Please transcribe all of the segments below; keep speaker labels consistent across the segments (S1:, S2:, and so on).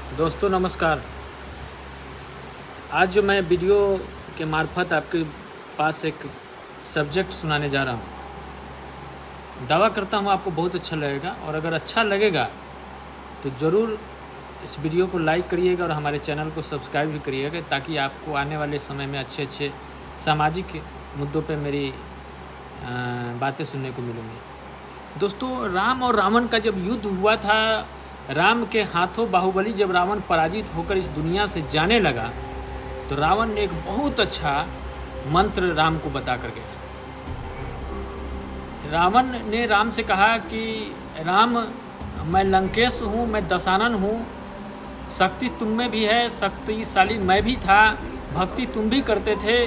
S1: दोस्तों नमस्कार। आज जो मैं वीडियो के मार्फत आपके पास एक सब्जेक्ट सुनाने जा रहा हूँ। दावा करता हूँ आपको बहुत अच्छा लगेगा, और अगर अच्छा लगेगा तो ज़रूर इस वीडियो को लाइक करिएगा और हमारे चैनल को सब्सक्राइब भी करिएगा, ताकि आपको आने वाले समय में अच्छे सामाजिक मुद्दों पे मेरी बातें सुनने को मिलेंगी। दोस्तों, राम और रावण का जब युद्ध हुआ था, राम के हाथों बाहुबली जब रावण पराजित होकर इस दुनिया से जाने लगा, तो रावण ने एक बहुत अच्छा मंत्र राम को बता कर गया। रावण ने राम से कहा कि राम, मैं लंकेश हूँ, मैं दशानन हूँ, शक्ति तुम में भी है, शक्तिशाली मैं भी था, भक्ति तुम भी करते थे,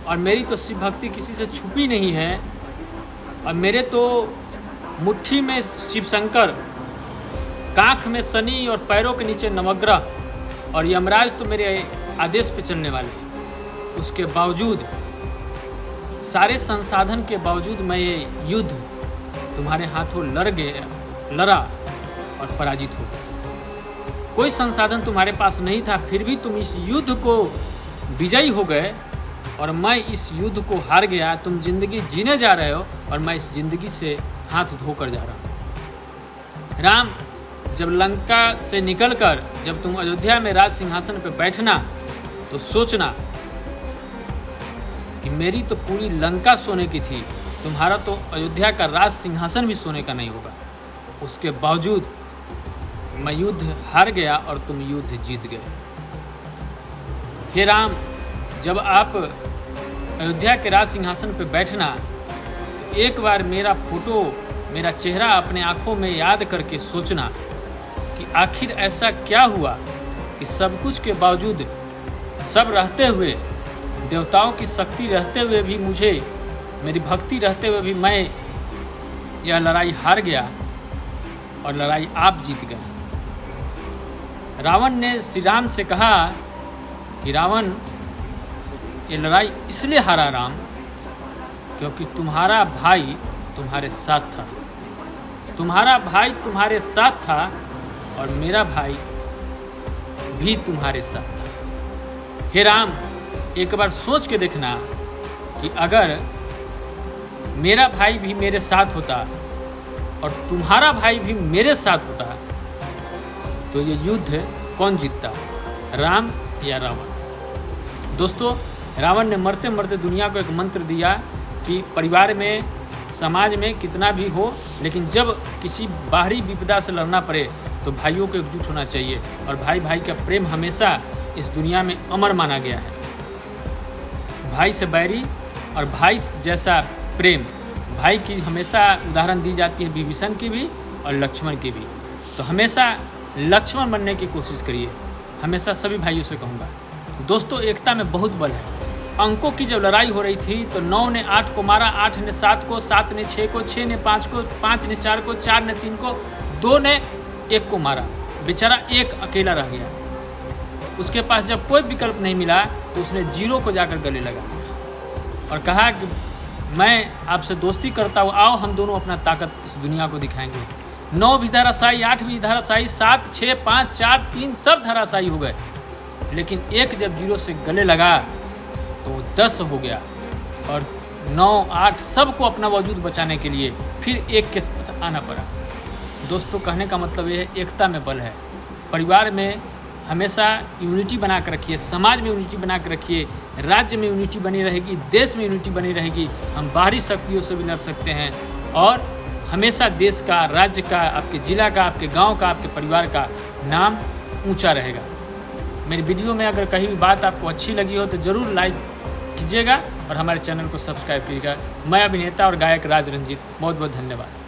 S1: और मेरी तो शिव भक्ति किसी से छुपी नहीं है, और मेरे तो मुट्ठी में शिव शंकर, कांख में शनि और पैरों के नीचे नवग्रह, और यमराज तो मेरे आदेश पे चलने वाले। उसके बावजूद, सारे संसाधन के बावजूद मैं ये युद्ध तुम्हारे हाथों लड़ा और पराजित हो। कोई संसाधन तुम्हारे पास नहीं था, फिर भी तुम इस युद्ध को विजयी हो गए, और मैं इस युद्ध को हार गया। तुम जिंदगी जीने जा रहे हो और मैं इस जिंदगी से हाथ धोकर जा रहा हूँ। राम, जब लंका से निकलकर जब तुम अयोध्या में राज सिंहासन पर बैठना, तो सोचना कि मेरी तो पूरी लंका सोने की थी, तुम्हारा तो अयोध्या का राज सिंहासन भी सोने का नहीं होगा। उसके बावजूद मैं युद्ध हार गया और तुम युद्ध जीत गए। हे राम, जब आप अयोध्या के राज सिंहासन पर बैठना, तो एक बार मेरा फोटो, मेरा चेहरा अपने आंखों में याद करके सोचना कि आखिर ऐसा क्या हुआ कि सब कुछ के बावजूद, सब रहते हुए, देवताओं की शक्ति रहते हुए भी, मुझे मेरी भक्ति रहते हुए भी मैं यह लड़ाई हार गया और लड़ाई आप जीत गए। रावण ने श्री राम से कहा कि रावण, ये लड़ाई इसलिए हारा राम, क्योंकि तुम्हारा भाई तुम्हारे साथ था। तुम्हारा भाई तुम्हारे साथ था और मेरा भाई भी तुम्हारे साथ था। हे राम, एक बार सोच के देखना कि अगर मेरा भाई भी मेरे साथ होता और तुम्हारा भाई भी मेरे साथ होता, तो ये युद्ध कौन जीतता, राम या रावण? दोस्तों, रावण ने मरते मरते दुनिया को एक मंत्र दिया कि परिवार में, समाज में कितना भी हो, लेकिन जब किसी बाहरी विपदा से लड़ना पड़े तो भाइयों को एकजुट होना चाहिए, और भाई भाई का प्रेम हमेशा इस दुनिया में अमर माना गया है। भाई से बैरी और भाई जैसा प्रेम, भाई की हमेशा उदाहरण दी जाती है, विभीषण की भी और लक्ष्मण की भी। तो हमेशा लक्ष्मण बनने की कोशिश करिए, हमेशा सभी भाइयों से कहूँगा। दोस्तों, एकता में बहुत बल है। अंकों की जब लड़ाई हो रही थी तो 9 ने 8 को मारा, 8 ने 7 को, 7 ने 6 को, 6 ने 5 को, 5 ने 4 को, 4 ने 3 को, 2 ने 1 को मारा। बेचारा एक अकेला रह गया। उसके पास जब कोई विकल्प नहीं मिला तो उसने 0 को जाकर गले लगा और कहा कि मैं आपसे दोस्ती करता हूँ, आओ हम दोनों अपना ताकत इस दुनिया को दिखाएंगे। 9 भी धराशायी, 8 भी धराशायी, 7, 6, 5, 4, 3 सब धराशायी हो गए। लेकिन एक जब 0 से गले लगा तो 10 हो गया, और 9, 8 सबको अपना वजूद बचाने के लिए फिर एक के साथ आना पड़ा। दोस्तों, कहने का मतलब ये है, एकता में बल है। परिवार में हमेशा यूनिटी बना कर रखिए, समाज में यूनिटी बना कर रखिए, राज्य में यूनिटी बनी रहेगी, देश में यूनिटी बनी रहेगी। हम बाहरी शक्तियों से भी लड़ सकते हैं, और हमेशा देश का, राज्य का, आपके जिला का, आपके गांव का, आपके परिवार का नाम ऊंचा रहेगा। मेरी वीडियो में अगर कहीं भी बात आपको अच्छी लगी हो तो ज़रूर लाइक कीजिएगा और हमारे चैनल को सब्सक्राइब कीजिएगा। मैं अभिनेता और गायक राज रंजीत, बहुत बहुत धन्यवाद।